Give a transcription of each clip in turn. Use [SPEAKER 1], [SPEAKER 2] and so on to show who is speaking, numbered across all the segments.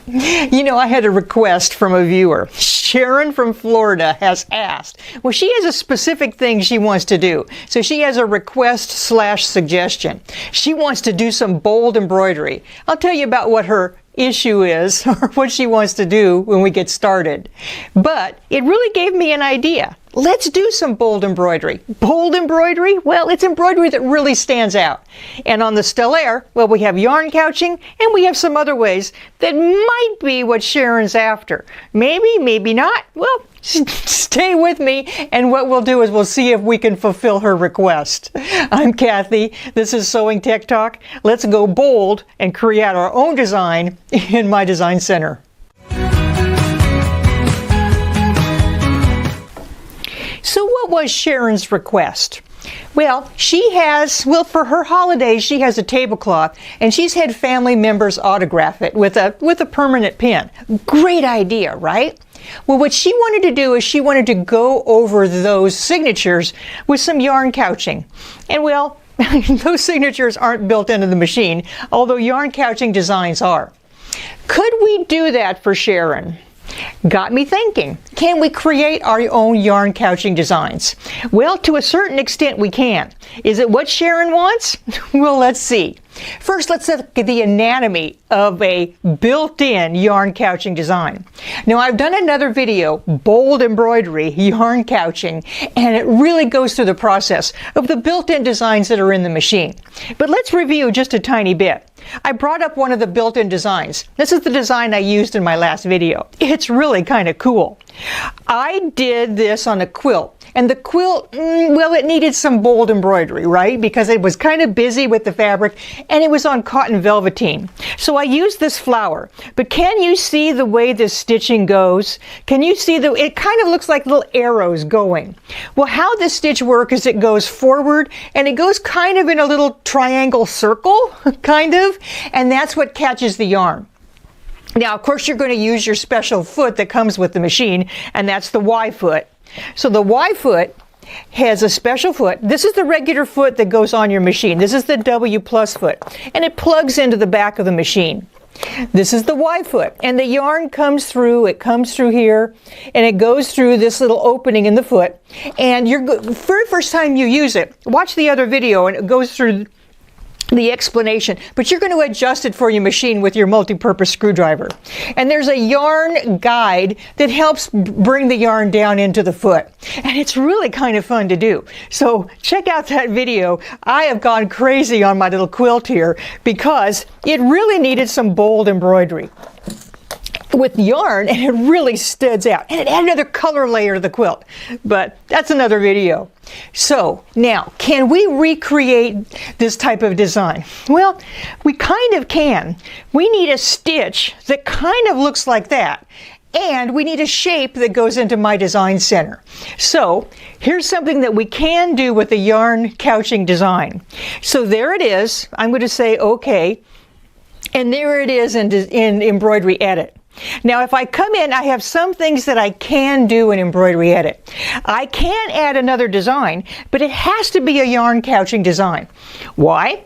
[SPEAKER 1] You know, I had a request from a viewer. Sharon from Florida has asked. Well, she has a specific thing she wants to do. So she has a request / suggestion. She wants to do some bold embroidery. I'll tell you about what her issue is or what she wants to do when we get started. But it really gave me an idea. Let's do some bold embroidery. Bold embroidery? Well, it's embroidery that really stands out. And on the Stellair, well, we have yarn couching and we have some other ways that might be what Sharon's after. Maybe, maybe not. Well, stay with me, and what we'll do is we'll see if we can fulfill her request. I'm Cathy. This is Sewing Tech Talk. Let's go bold and create our own design in my design center. So what was Sharon's request? Well, for her holidays, she has a tablecloth, and she's had family members autograph it with a permanent pin. Great idea, right? Well, what she wanted to do is she wanted to go over those signatures with some yarn couching. And well, those signatures aren't built into the machine, although yarn couching designs are. Could we do that for Sharon? Got me thinking, can we create our own yarn couching designs? Well, to a certain extent we can. Is it what Sharon wants? Well, let's see. First, let's look at the anatomy of a built-in yarn couching design. Now, I've done another video, Bold Embroidery Yarn Couching, and it really goes through the process of the built-in designs that are in the machine. But let's review just a tiny bit. I brought up one of the built-in designs. This is the design I used in my last video. It's really kind of cool. I did this on a quilt. And the quilt, well, it needed some bold embroidery, right? Because it was kind of busy with the fabric and it was on cotton velveteen. So I used this flower. But can you see the way this stitching goes? Can you see it kind of looks like little arrows going. Well, how this stitch works is it goes forward and it goes kind of in a little triangle circle, kind of, and that's what catches the yarn. Now, of course, you're going to use your special foot that comes with the machine, and that's the Y foot. So the Y foot has a special foot. This is the regular foot that goes on your machine. This is the W plus foot, and it plugs into the back of the machine. This is the Y foot, and the yarn comes through, it comes through here, and it goes through this little opening in the foot. And very first time you use it, watch the other video, and it goes through the explanation, but you're going to adjust it for your machine with your multi-purpose screwdriver. And there's a yarn guide that helps bring the yarn down into the foot. And it's really kind of fun to do. So check out that video. I have gone crazy on my little quilt here because it really needed some bold embroidery with yarn, and it really stands out. And it added another color layer to the quilt. But that's another video. So now, can we recreate this type of design? Well, we kind of can. We need a stitch that kind of looks like that. And we need a shape that goes into my design center. So here's something that we can do with the yarn couching design. So there it is. I'm going to say OK. And there it is in Embroidery Edit. Now, if I come in, I have some things that I can do in Embroidery Edit. I can add another design, but it has to be a yarn couching design. Why?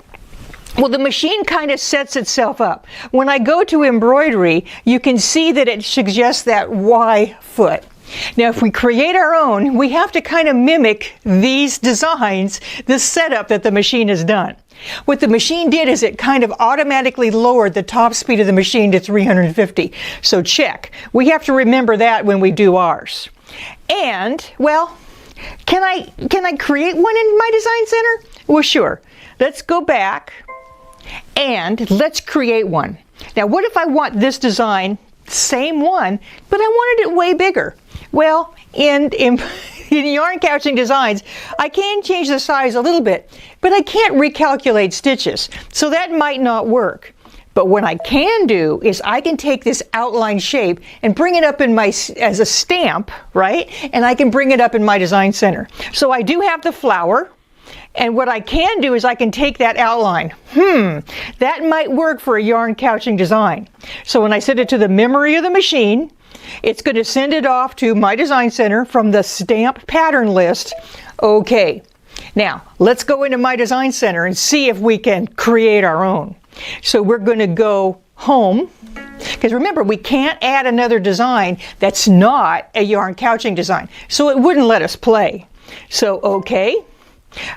[SPEAKER 1] Well, the machine kind of sets itself up. When I go to embroidery, you can see that it suggests that Y foot. Now, if we create our own, we have to kind of mimic these designs, this setup that the machine has done. What the machine did is it kind of automatically lowered the top speed of the machine to 350. So check. We have to remember that when we do ours. And, well, can I create one in my design center? Well, sure. Let's go back and let's create one. Now, what if I want this design, same one, but I wanted it way bigger? Well, in yarn couching designs, I can change the size a little bit, but I can't recalculate stitches, so that might not work. But what I can do is I can take this outline shape and bring it up as a stamp, right? And I can bring it up in my design center. So I do have the flower, and what I can do is I can take that outline. That might work for a yarn couching design. So when I set it to the memory of the machine, it's going to send it off to my design center from the stamp pattern list. Okay, now let's go into my design center and see if we can create our own. So we're going to go home, Because remember, we can't add another design that's not a yarn couching design. So it wouldn't let us play. So, okay,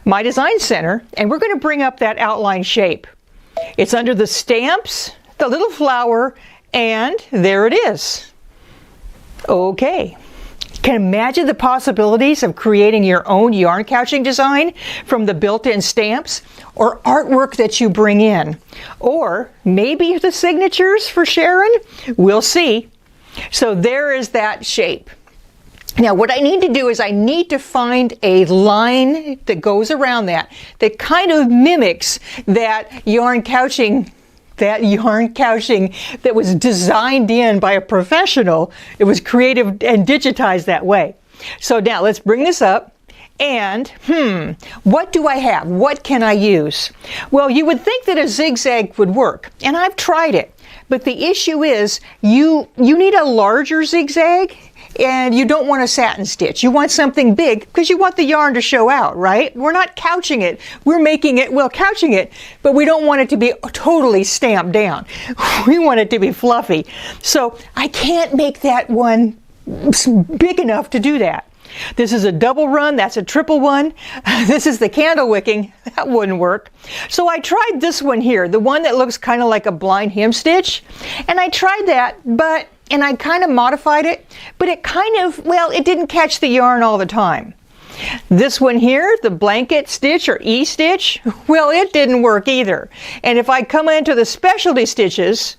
[SPEAKER 1] my design center, and we're going to bring up that outline shape. It's under the stamps, the little flower, and there it is. Okay. Can imagine the possibilities of creating your own yarn couching design from the built-in stamps or artwork that you bring in. Or maybe the signatures for Sharon? We'll see. So there is that shape. Now what I need to do is I need to find a line that goes around that kind of mimics that yarn couching that was designed in by a professional. It was creative and digitized that way. So now let's bring this up and what do I have? What can I use? Well, you would think that a zigzag would work, and I've tried it, but the issue is you need a larger zigzag. And you don't want a satin stitch. You want something big because you want the yarn to show out, right? We're not couching it. We're making it, well, couching it, but we don't want it to be totally stamped down. We want it to be fluffy. So I can't make that one big enough to do that. This is a double run, that's a triple one. This is the candle wicking, that wouldn't work. So I tried this one here, the one that looks kind of like a blind hem stitch. And I tried that, and I kind of modified it, but it kind of, well, it didn't catch the yarn all the time. This one here, the blanket stitch or E-stitch, well, it didn't work either. And if I come into the specialty stitches,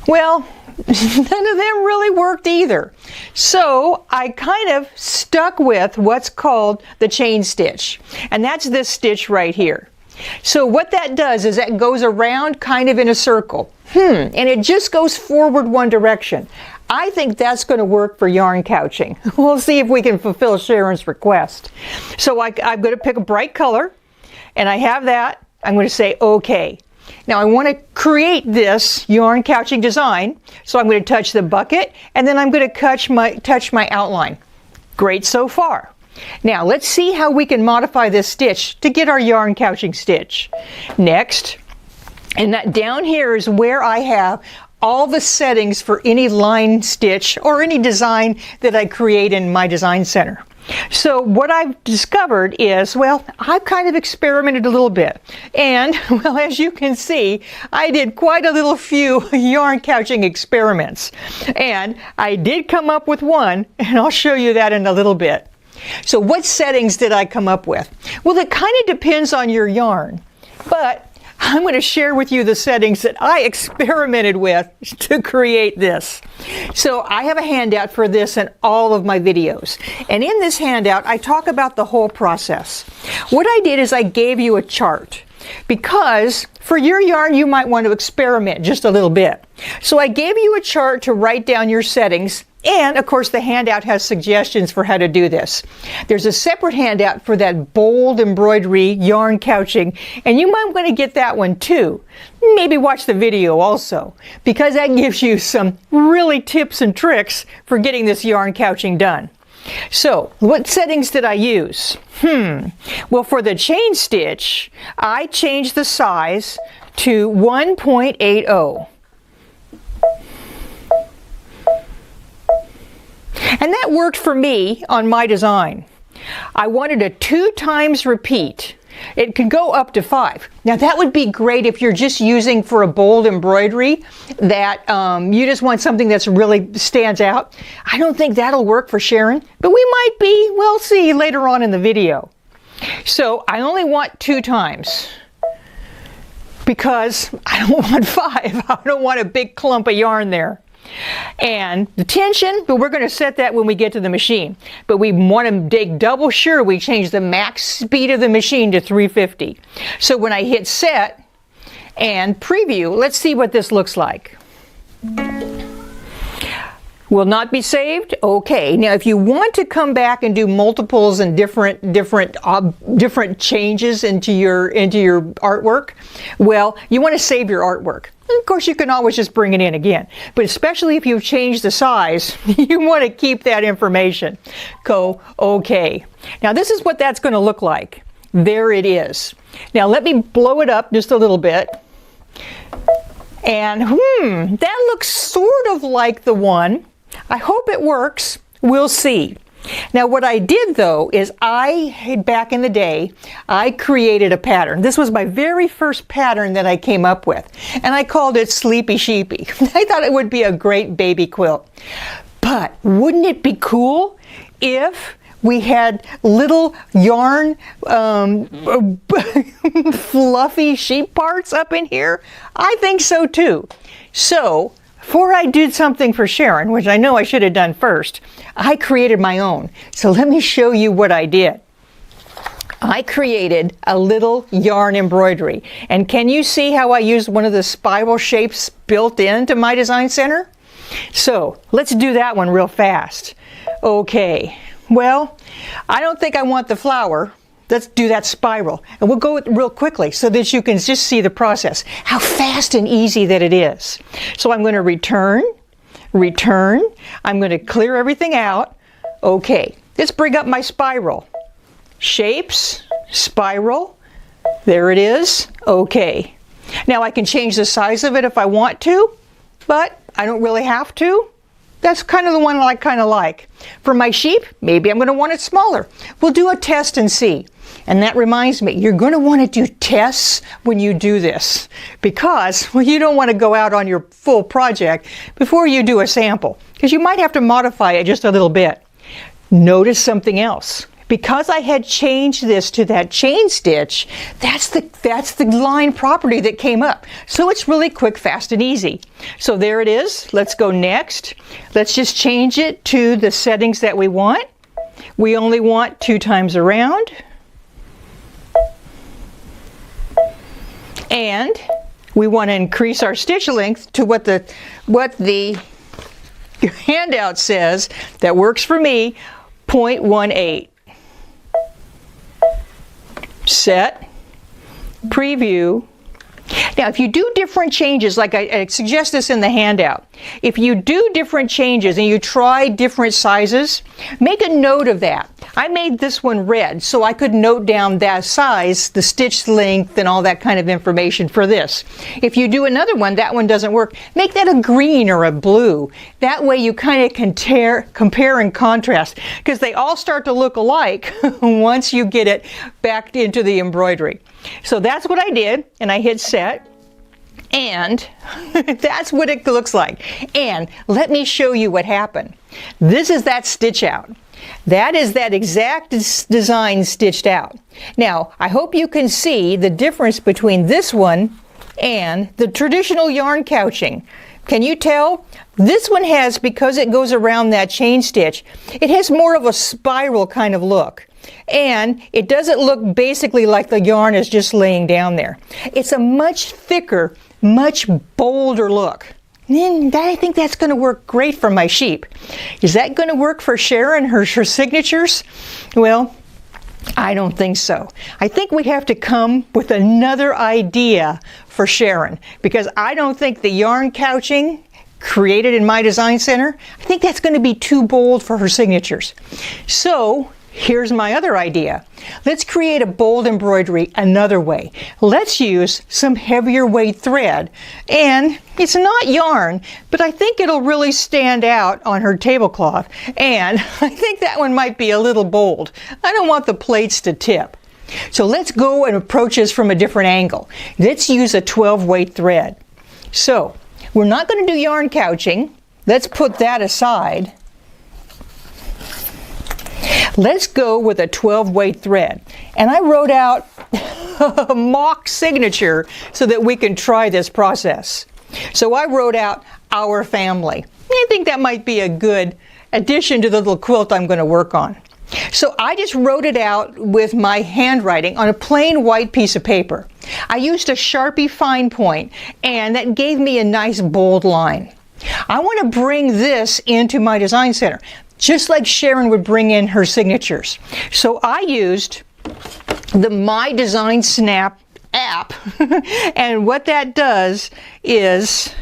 [SPEAKER 1] well, none of them really worked either. So I kind of stuck with what's called the chain stitch. And that's this stitch right here. So what that does is that goes around kind of in a circle. And it just goes forward one direction. I think that's going to work for yarn couching. We'll see if we can fulfill Sharon's request. So I'm going to pick a bright color, and I have that. I'm going to say OK. Now I want to create this yarn couching design, so I'm going to touch the bucket, and then I'm going to touch my outline. Great so far. Now let's see how we can modify this stitch to get our yarn couching stitch. Next, and that down here is where I have all the settings for any line stitch or any design that I create in my design center. So what I've discovered is, well, I've kind of experimented a little bit. And, well, as you can see, I did quite a little few yarn couching experiments. And I did come up with one, and I'll show you that in a little bit. So what settings did I come up with? Well, it kind of depends on your yarn, but I'm going to share with you the settings that I experimented with to create this. So I have a handout for this in all of my videos. And in this handout, I talk about the whole process. What I did is I gave you a chart, because for your yarn, you might want to experiment just a little bit. So I gave you a chart to write down your settings. And of course, the handout has suggestions for how to do this. There's a separate handout for that bold embroidery yarn couching, and you might want to get that one too. Maybe watch the video also, because that gives you some really tips and tricks for getting this yarn couching done. So, what settings did I use? Well, for the chain stitch, I changed the size to 1.80. And that worked for me on my design. I wanted a 2 times repeat. It could go up to 5. Now that would be great if you're just using for a bold embroidery that you just want something that's really stands out. I don't think that'll work for Sharon, but we might be, we'll see later on in the video. So I only want 2 times because I don't want 5. I don't want a big clump of yarn there. And the tension, but we're going to set that when we get to the machine. But we want to dig double sure we change the max speed of the machine to 350. So when I hit set and preview, let's see what this looks like. Will not be saved? Okay. Now if you want to come back and do multiples and different changes into your artwork, well, you want to save your artwork. And of course, you can always just bring it in again. But especially if you've changed the size, you want to keep that information. Go OK. Now this is what that's going to look like. There it is. Now let me blow it up just a little bit. And that looks sort of like the one. I hope it works. We'll see. Now what I did though is back in the day, I created a pattern. This was my very first pattern that I came up with, and I called it Sleepy Sheepy. I thought it would be a great baby quilt. But wouldn't it be cool if we had little yarn fluffy sheep parts up in here? I think so too. So before I did something for Sharon, which I know I should have done first, I created my own. So let me show you what I did. I created a little yarn embroidery. And can you see how I used one of the spiral shapes built into my design center? So let's do that one real fast. Okay, well, I don't think I want the flower. Let's do that spiral, and we'll go real quickly so that you can just see the process, how fast and easy that it is. So I'm going to return, I'm going to clear everything out. Okay, let's bring up my spiral. Shapes, spiral, there it is. Okay, now I can change the size of it if I want to, but I don't really have to. That's kind of the one I kind of like. For my sheep, maybe I'm going to want it smaller. We'll do a test and see. And that reminds me, you're going to want to do tests when you do this, because, well, you don't want to go out on your full project before you do a sample, because you might have to modify it just a little bit. Notice something else. Because I had changed this to that chain stitch, that's the line property that came up. So it's really quick, fast, and easy. So there it is. Let's go next. Let's just change it to the settings that we want. We only want 2 times around. And we want to increase our stitch length to what the handout says. That works for me, 0.18. Set, preview. Now if you do different changes, like I suggest this in the handout, if you do different changes and you try different sizes, make a note of that. I made this one red so I could note down that size, the stitch length, and all that kind of information for this. If you do another one, that one doesn't work, make that a green or a blue. That way you kind of compare and contrast, because they all start to look alike once you get it back into the embroidery. So that's what I did, and I hit set. And that's what it looks like. And let me show you what happened. This is that stitch out. That is that exact design stitched out. Now, I hope you can see the difference between this one and the traditional yarn couching. Can you tell? This one has, because it goes around that chain stitch, it has more of a spiral kind of look. And it doesn't look basically like the yarn is just laying down there. It's a much thicker, much bolder look. And I think that's going to work great for my sheep. Is that going to work for Sharon, her signatures? Well, I don't think so. I think we have to come with another idea for Sharon, because I don't think the yarn couching created in my design center, I think that's going to be too bold for her signatures. So here's my other idea. Let's create a bold embroidery another way. Let's use some heavier weight thread. And it's not yarn, but I think it'll really stand out on her tablecloth. And I think that one might be a little bold. I don't want the plates to tip. So let's go and approach this from a different angle. Let's use a 12 weight thread. So we're not going to do yarn couching. Let's put that aside. Let's go with a 12 weight thread. And I wrote out a mock signature so that we can try this process. So I wrote out "Our Family." I think that might be a good addition to the little quilt I'm going to work on. So I just wrote it out with my handwriting on a plain white piece of paper. I used a Sharpie fine point, and that gave me a nice bold line. I want to bring this into my design center, just like Sharon would bring in her signatures. So I used the My Design Snap app, and what that does is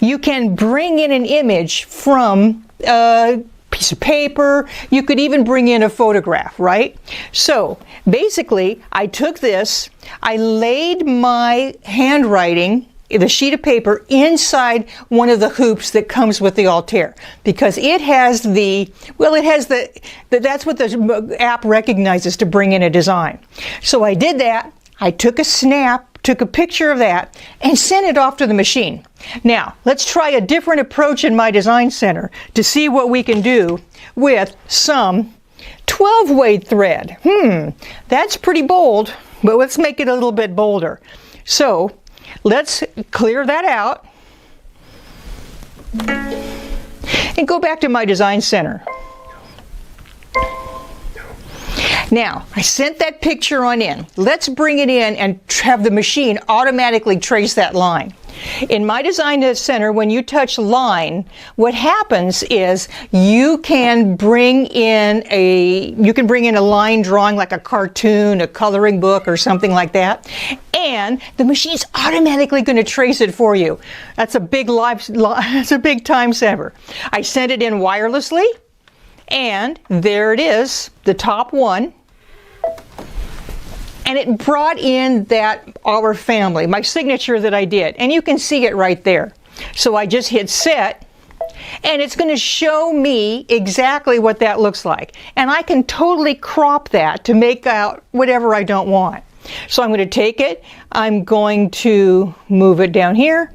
[SPEAKER 1] you can bring in an image from a piece of paper. You could even bring in a photograph, right? So basically, I took this, I laid my handwriting, the sheet of paper, inside one of the hoops that comes with the Altair, because it has that's what the app recognizes to bring in a design. So I did that. I took a snap, took a picture of that, and sent it off to the machine. Now, let's try a different approach in my design center to see what we can do with some 12-weight thread. That's pretty bold, but let's make it a little bit bolder. So let's clear that out and go back to my design center. Now, I sent that picture on in. Let's bring it in and have the machine automatically trace that line. In my design center, when you touch line, what happens is you can bring in a line drawing, like a cartoon, a coloring book, or something like that, and the machine's automatically going to trace it for you. That's a big time saver. I sent it in wirelessly, and there it is, the top one. And it brought in our family, my signature that I did. And you can see it right there. So I just hit set, and it's going to show me exactly what that looks like. And I can totally crop that to make out whatever I don't want. So I'm going to take it, I'm going to move it down here.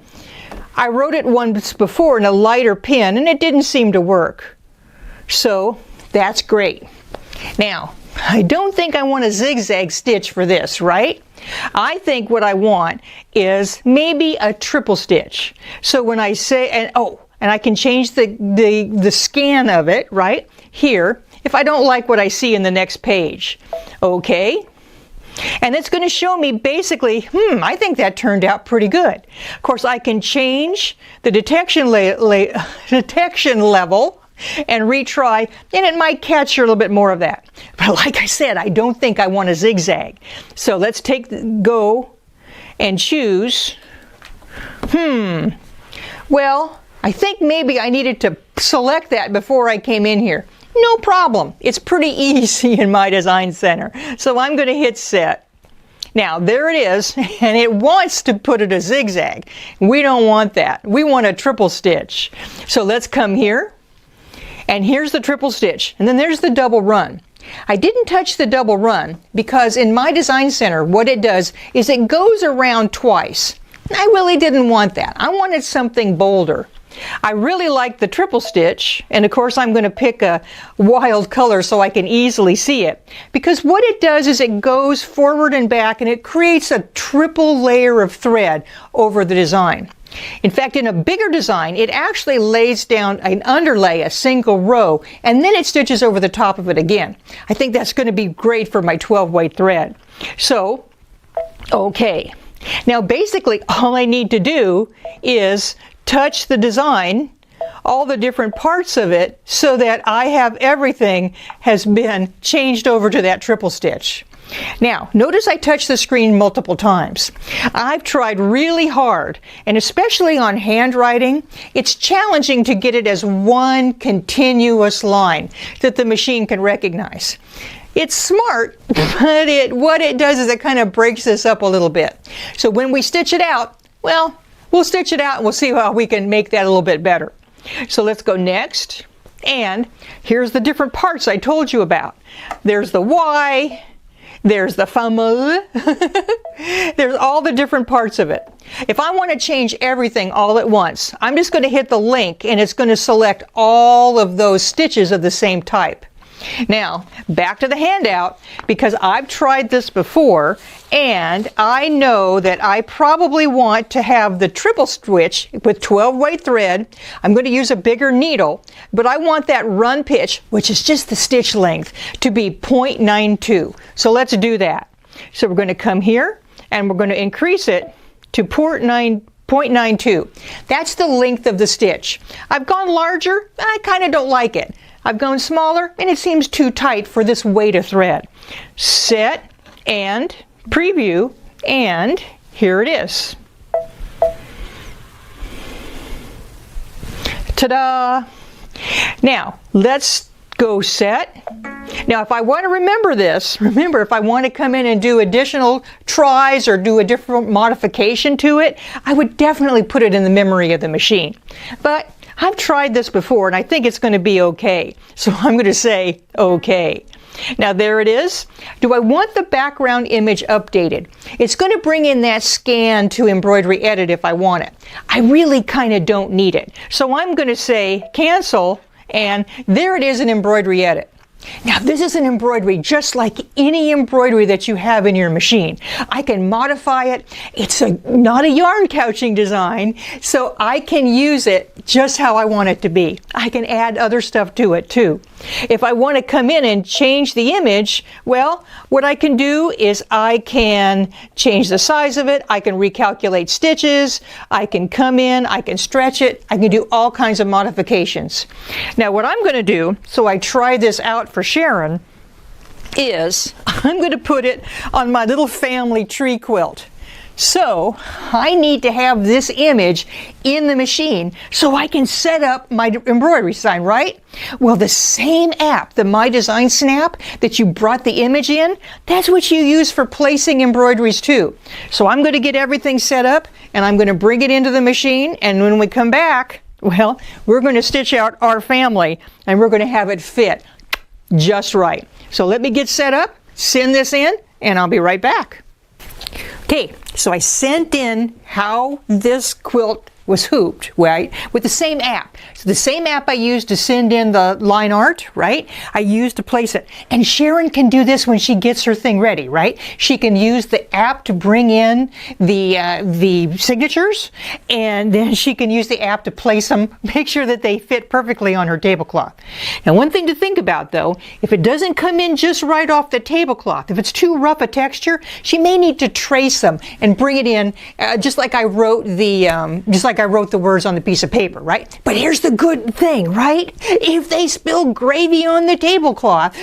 [SPEAKER 1] I wrote it once before in a lighter pen, and it didn't seem to work. So that's great. Now, I don't think I want a zigzag stitch for this, right? I think what I want is maybe a triple stitch. So when I say, and I can change the scan of it, right? Here, if I don't like what I see in the next page. Okay. And it's going to show me basically, I think that turned out pretty good. Of course, I can change the detection level and retry, and it might catch a little bit more of that. But like I said, I don't think I want a zigzag. So let's go and choose. Well, I think maybe I needed to select that before I came in here. No problem. It's pretty easy in my design center. So I'm going to hit set. Now, there it is, and it wants to put it a zigzag. We don't want that. We want a triple stitch. So let's come here. And here's the triple stitch, and then there's the double run. I didn't touch the double run because in my design center, what it does is it goes around twice. I really didn't want that. I wanted something bolder. I really like the triple stitch, and of course I'm going to pick a wild color so I can easily see it, because what it does is it goes forward and back, and it creates a triple layer of thread over the design. In fact, in a bigger design, it actually lays down an underlay, a single row, and then it stitches over the top of it again. I think that's going to be great for my 12-weight thread. So, okay. Now basically all I need to do is touch the design, all the different parts of it, so that I have everything has been changed over to that triple stitch. Now, notice I touched the screen multiple times. I've tried really hard, and especially on handwriting, it's challenging to get it as one continuous line that the machine can recognize. It's smart, but what it does is it kind of breaks this up a little bit. So when we stitch it out, well, we'll stitch it out and we'll see how we can make that a little bit better. So let's go next, and here's the different parts I told you about. There's the Y, there's the fameux, there's all the different parts of it. If I want to change everything all at once, I'm just going to hit the link and it's going to select all of those stitches of the same type. Now, back to the handout, because I've tried this before, and I know that I probably want to have the triple stitch with 12-weight thread. I'm going to use a bigger needle, but I want that run pitch, which is just the stitch length, to be 0.92. So let's do that. So we're going to come here, and we're going to increase it to 0.92. That's the length of the stitch. I've gone larger, and I kind of don't like it. I've gone smaller, and it seems too tight for this weight of thread. Set and preview, and here it is. Ta-da! Now, let's go set. Now, if I want to remember this, remember, if I want to come in and do additional tries or do a different modification to it, I would definitely put it in the memory of the machine. But I've tried this before and I think it's going to be okay. So I'm going to say okay. Now there it is. Do I want the background image updated? It's going to bring in that scan to Embroidery Edit if I want it. I really kind of don't need it. So I'm going to say cancel, and there it is in Embroidery Edit. Now this is an embroidery just like any embroidery that you have in your machine. I can modify it. It's not a yarn couching design, so I can use it just how I want it to be. I can add other stuff to it too. If I want to come in and change the image, well, what I can do is I can change the size of it, I can recalculate stitches, I can come in, I can stretch it, I can do all kinds of modifications. Now what I'm going to do, so I try this out for Sharon, is I'm going to put it on my little family tree quilt. So I need to have this image in the machine so I can set up my embroidery sign, right? Well, the same app, the My Design Snap that you brought the image in, that's what you use for placing embroideries too. So I'm going to get everything set up and I'm going to bring it into the machine, and when we come back, well, we're going to stitch out our family and we're going to have it fit just right. So let me get set up, send this in, and I'll be right back. Okay, so I sent in how this quilt was hooped, right, with the same app. So the same app I used to send in the line art, right, I used to place it. And Sharon can do this when she gets her thing ready, right? She can use the app to bring in the signatures, and then she can use the app to place them, make sure that they fit perfectly on her tablecloth. Now, one thing to think about though, if it doesn't come in just right off the tablecloth, if it's too rough a texture, she may need to trace them and bring it in just like I wrote the words on the piece of paper, right? But here's the good thing, right? If they spill gravy on the tablecloth,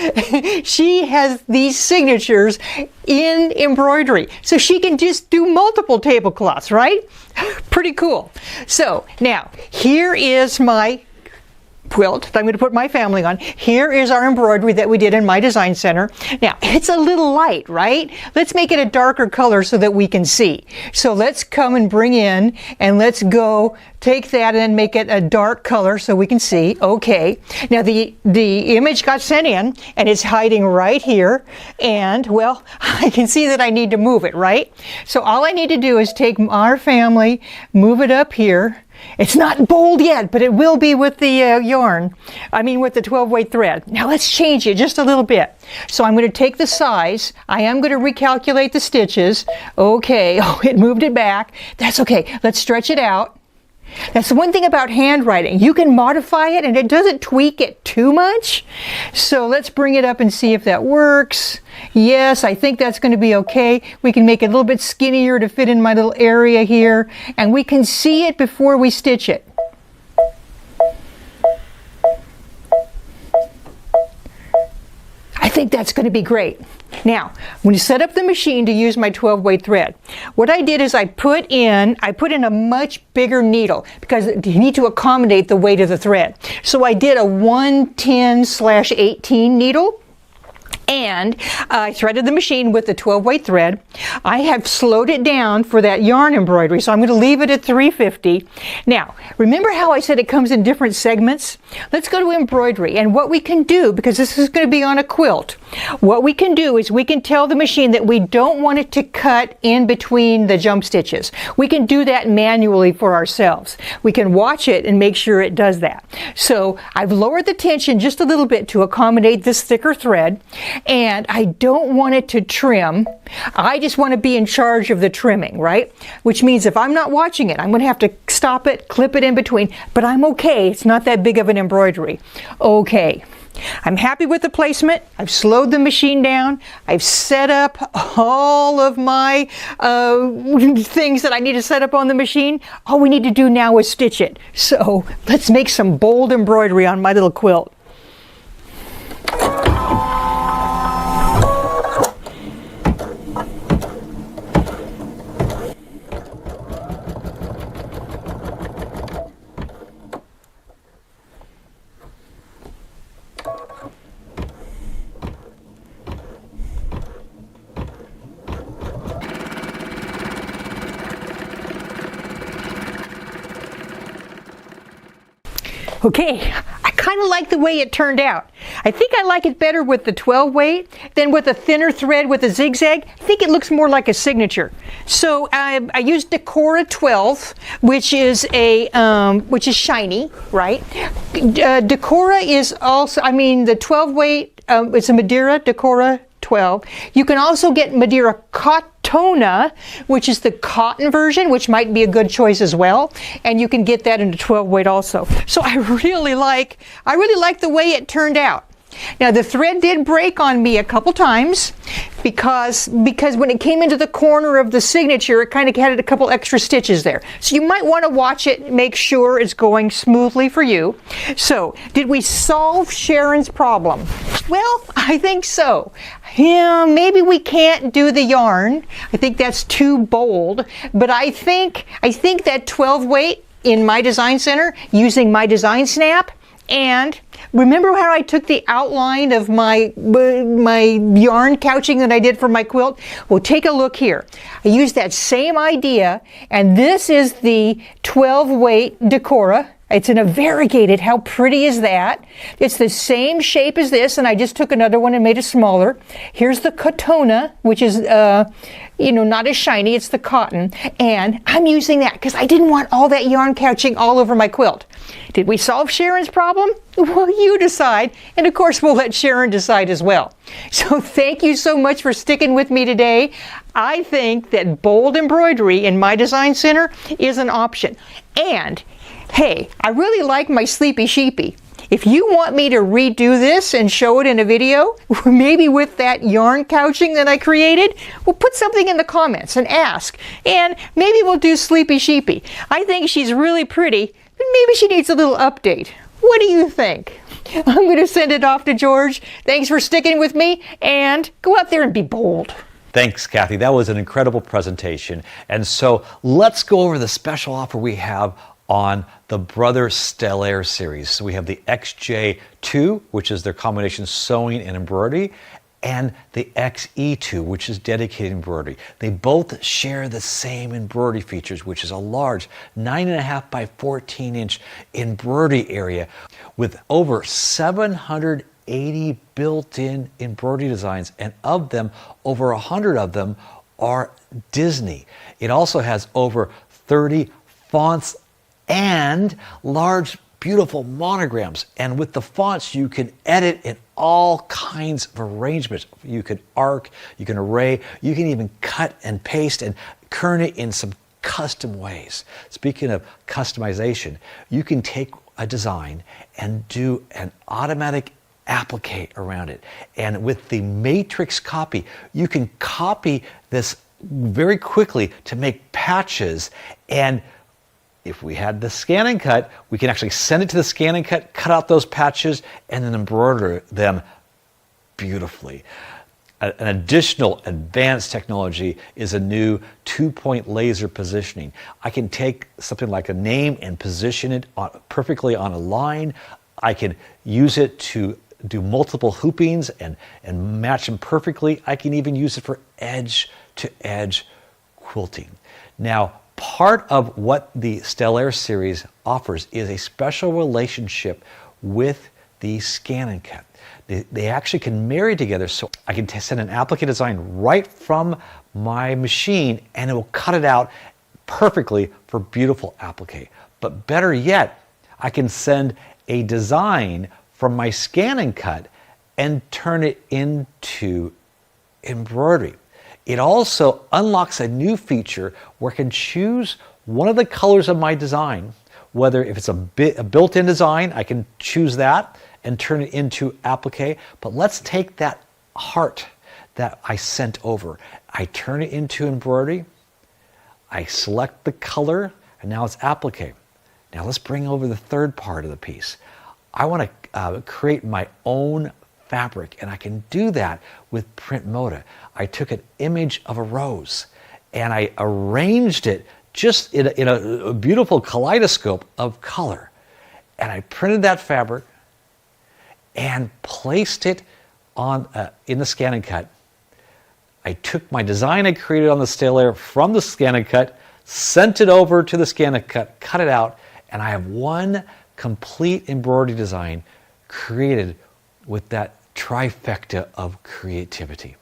[SPEAKER 1] she has these signatures in embroidery. So she can just do multiple tablecloths, right? Pretty cool. So now, here is my quilt that I'm going to put my family on. Here is our embroidery that we did in My Design Center. Now, it's a little light, right? Let's make it a darker color so that we can see. So let's come and bring in, and let's go take that and make it a dark color so we can see. Okay. Now the image got sent in and it's hiding right here, and well, I can see that I need to move it, right? So all I need to do is take our family, move it up here. It's not bold yet, but it will be with the with the 12-weight thread. Now let's change it just a little bit. So I'm going to take the size. I am going to recalculate the stitches. Okay, oh, it moved it back. That's okay. Let's stretch it out. That's the one thing about handwriting. You can modify it and it doesn't tweak it too much. So let's bring it up and see if that works. Yes, I think that's going to be okay. We can make it a little bit skinnier to fit in my little area here, and we can see it before we stitch it. I think that's going to be great. Now, when you set up the machine to use my 12-weight thread, what I did is I put in a much bigger needle because you need to accommodate the weight of the thread. So I did a 110/18 needle. And I threaded the machine with the 12-weight thread. I have slowed it down for that yarn embroidery, so I'm going to leave it at 350. Now, remember how I said it comes in different segments? Let's go to embroidery, and what we can do, because this is going to be on a quilt, what we can do is we can tell the machine that we don't want it to cut in between the jump stitches. We can do that manually for ourselves. We can watch it and make sure it does that. So I've lowered the tension just a little bit to accommodate this thicker thread. And I don't want it to trim. I just want to be in charge of the trimming, right? Which means if I'm not watching it, I'm going to have to stop it, clip it in between, but I'm okay. It's not that big of an embroidery. Okay. I'm happy with the placement. I've slowed the machine down. I've set up all of my things that I need to set up on the machine. All we need to do now is stitch it. So let's make some bold embroidery on my little quilt. Okay, I kind of like the way it turned out. I think I like it better with the 12 weight than with a thinner thread with a zigzag. I think it looks more like a signature. So I used Decora 12, which is shiny, right? Decora is also, the 12 weight, it's a Madeira Decora 12. You can also get Madeira Cottona, which is the cotton version, which might be a good choice as well. And you can get that in a 12 weight also. So I really like the way it turned out. Now the thread did break on me a couple times because when it came into the corner of the signature, it kind of had a couple extra stitches there. So you might want to watch it, make sure it's going smoothly for you. So did we solve Sharon's problem? Well, I think so. Yeah, maybe we can't do the yarn. I think that's too bold, but I think that 12 weight in my design center using my design snap. And remember how I took the outline of my yarn couching that I did for my quilt? Well, take a look here. I used that same idea, and this is the 12 weight Decora. It's in a variegated. How pretty is that? It's the same shape as this, and I just took another one and made it smaller. Here's the Cottona, which is not as shiny. It's the cotton, and I'm using that because I didn't want all that yarn couching all over my quilt. Did we solve Sharon's problem? Well, you decide, and of course we'll let Sharon decide as well. So thank you so much for sticking with me today. I think that bold embroidery in my design center is an option. And hey, I really like my Sleepy Sheepy. If you want me to redo this and show it in a video, maybe with that yarn couching that I created, well, put something in the comments and ask. And maybe we'll do Sleepy Sheepy. I think she's really pretty, but maybe she needs a little update. What do you think? I'm going to send it off to George. Thanks for sticking with me, and go out there and be bold.
[SPEAKER 2] Thanks, Cathy. That was an incredible presentation. And so let's go over the special offer we have on the Brother Stellair series. So we have the XJ2, which is their combination sewing and embroidery, and the XE2, which is dedicated embroidery. They both share the same embroidery features, which is a large 9.5 by 14 inch embroidery area with over 780 built-in embroidery designs, and of them, over 100 of them are Disney. It also has over 30 fonts and large, beautiful monograms. And with the fonts, you can edit in all kinds of arrangements. You can arc, you can array, you can even cut and paste and kern it in some custom ways. Speaking of customization, you can take a design and do an automatic applique around it. And with the matrix copy, you can copy this very quickly to make patches. And if we had the scan and cut, we can actually send it to the scan and cut out those patches, and then embroider them beautifully. An additional advanced technology is a new 2-point laser positioning. I can take something like a name and position it perfectly on a line. I can use it to do multiple hoopings and match them perfectly. I can even use it for edge-to-edge quilting. Now, part of what the Stellair series offers is a special relationship with the scan and cut. They actually can marry together, so I can send an applique design right from my machine and it will cut it out perfectly for beautiful applique. But better yet, I can send a design from my scan and cut and turn it into embroidery. It also unlocks a new feature where I can choose one of the colors of my design, whether if it's a built-in design, I can choose that and turn it into applique. But let's take that heart that I sent over. I turn it into embroidery. I select the color, and now it's applique. Now let's bring over the third part of the piece. I want to create my own fabric, and I can do that with Print Moda. I took an image of a rose and I arranged it just in a beautiful kaleidoscope of color. And I printed that fabric and placed it on in the scan and cut. I took my design I created on the Stellair from the scan and cut, sent it over to the scan and cut it out, and I have one complete embroidery design created with that trifecta of creativity.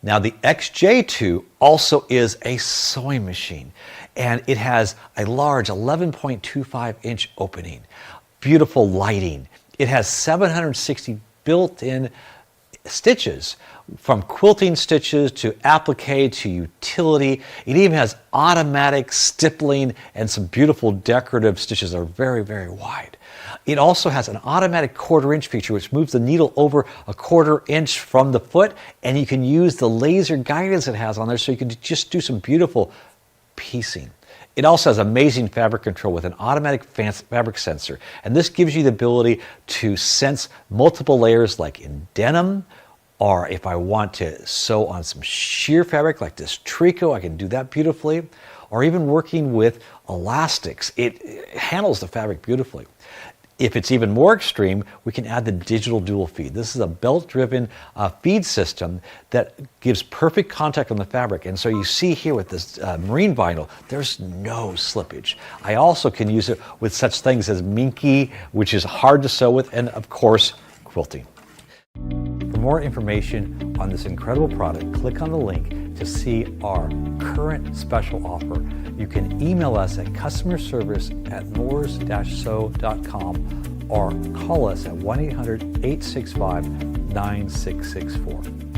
[SPEAKER 2] Now the XJ2 also is a sewing machine, and it has a large 11.25-inch opening, beautiful lighting. It has 760 built-in stitches, from quilting stitches to applique to utility. It even has automatic stippling and some beautiful decorative stitches that are very, very wide. It also has an automatic 1/4 inch feature which moves the needle over a 1/4 inch from the foot, and you can use the laser guidance it has on there so you can just do some beautiful piecing. It also has amazing fabric control with an automatic fabric sensor, and this gives you the ability to sense multiple layers like in denim, or if I want to sew on some sheer fabric like this tricot, I can do that beautifully, or even working with elastics. It handles the fabric beautifully. If it's even more extreme, we can add the digital dual feed. This is a belt-driven feed system that gives perfect contact on the fabric. And so you see here with this marine vinyl, there's no slippage. I also can use it with such things as minky, which is hard to sew with, and of course, quilting. For more information on this incredible product, click on the link to see our current special offer. You can email us at customerservice@moores-sew.com or call us at 1-800-865-9664.